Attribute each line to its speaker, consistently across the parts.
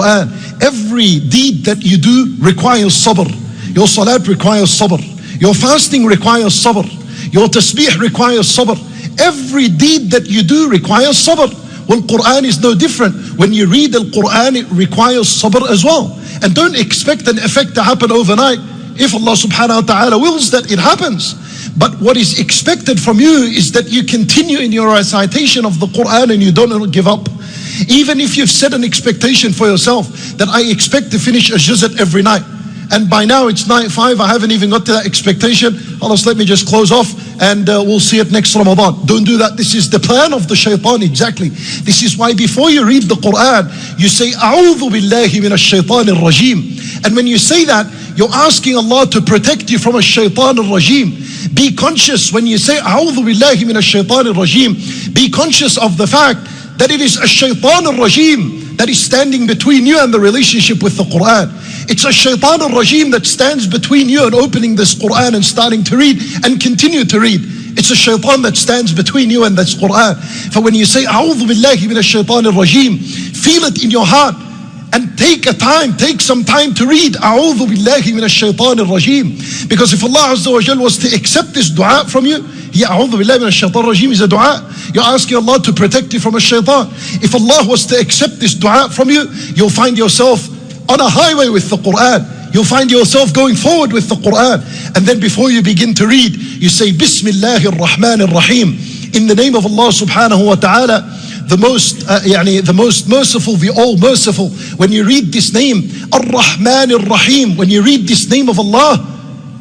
Speaker 1: Every deed that you do requires sabr. Your salat requires sabr. Your fasting requires sabr. Your tasbih requires sabr. Every deed that you do requires sabr. Well, Quran is no different. When you read the Quran, it requires sabr as well. And don't expect an effect to happen overnight. If Allah subhanahu wa ta'ala wills that, it happens. But what is expected from you is that you continue in your recitation of the Quran and you don't give up. Even if you've set an expectation for yourself that I expect to finish a juzat every night, and by now it's night 5, I haven't even got to that expectation. Allah, let me just close off and we'll see it next Ramadan. Don't do that. This is the plan of the shaitan exactly. This is why before you read the Quran, you say, A'udhu billahi minash shaitanir rajim. And when you say that, you're asking Allah to protect you from a shaitanir rajim. Be conscious when you say, A'udhu billahi minash shaitanir rajim. Be conscious of the fact that it is a shaitanir rajim that is standing between you and the relationship with the Quran. It's a shaitan al-rajim that stands between you and opening this Quran and starting to read and continue to read. It's a shaitan that stands between you and this Quran. For when you say, A'udhu billahi minash shaitan al-rajim, feel it in your heart and take some time to read A'udhu billahi minash shaitan al-rajim. Because if Allah Azza wa Jal was to accept this dua from you, A'udhu billahi minash shaitan al-rajim is a dua. You're asking Allah to protect you from a shaitan. If Allah was to accept this dua from you, you'll find yourself on a highway with the Quran. You'll find yourself going forward with the Quran. And then before you begin to read, you say, Bismillahir Rahmanir Rahim. In the name of Allah subhanahu wa ta'ala, the most merciful, the all merciful. When you read this name, Ar-Rahmanir Rahim, when you read this name of Allah,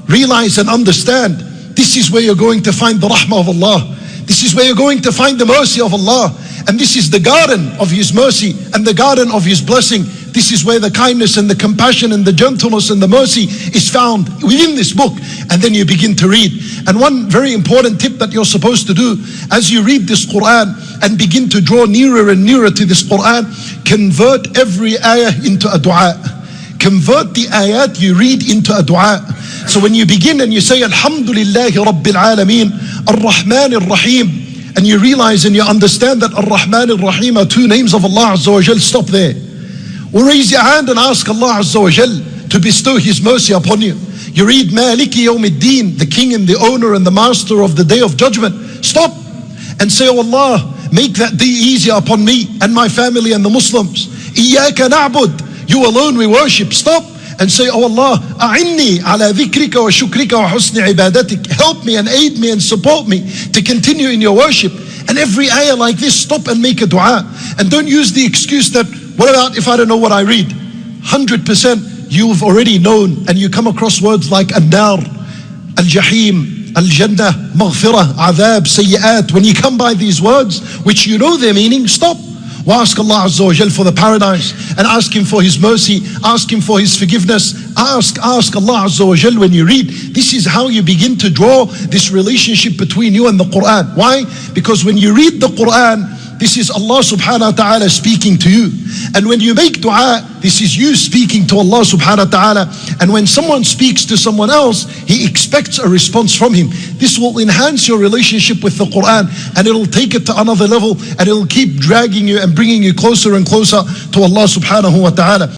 Speaker 1: realize and understand, this is where you're going to find the rahmah of Allah. This is where you're going to find the mercy of Allah. And this is the garden of His mercy and the garden of His blessing. This is where the kindness and the compassion and the gentleness and the mercy is found within this book. And then you begin to read. And one very important tip that you're supposed to do as you read this Quran and begin to draw nearer and nearer to this Quran, convert every ayah into a dua. Convert the ayat you read into a dua. So when you begin and you say, Alhamdulillahi Rabbil Alameen, Ar-Rahman Ar-Rahim, and you realize and you understand that Ar-Rahman Ar-Rahim are two names of Allah Azza wa Jal, stop there. Or raise your hand and ask Allah Azza wa Jal to bestow His mercy upon you. You read Maliki Yawmiddin, the King and the Owner and the Master of the Day of Judgment. Stop and say, Oh Allah, make that day easier upon me and my family and the Muslims. Iyaka na'bud, you alone we worship. Stop and say, Oh Allah, a'inni ala dhikrika wa shukrika wa husni ibadatik. Help me and aid me and support me to continue in your worship. And every ayah like this, stop and make a dua. And don't use the excuse that, what about if I don't know what I read? 100% you've already known, and you come across words like an-nar, al-jahim, al-jannah, maghfirah, adhab, sayyi'at. When you come by these words, which you know their meaning, stop. Ask Allah Azza wa Jal for the paradise and ask Him for His mercy, ask Him for His forgiveness. Ask Allah Azza wa Jal when you read. This is how you begin to draw this relationship between you and the Quran. Why? Because when you read the Quran, this is Allah subhanahu wa ta'ala speaking to you. And when you make dua, this is you speaking to Allah subhanahu wa ta'ala. And when someone speaks to someone else, he expects a response from him. This will enhance your relationship with the Quran, and it'll take it to another level, and it'll keep dragging you and bringing you closer and closer to Allah subhanahu wa ta'ala.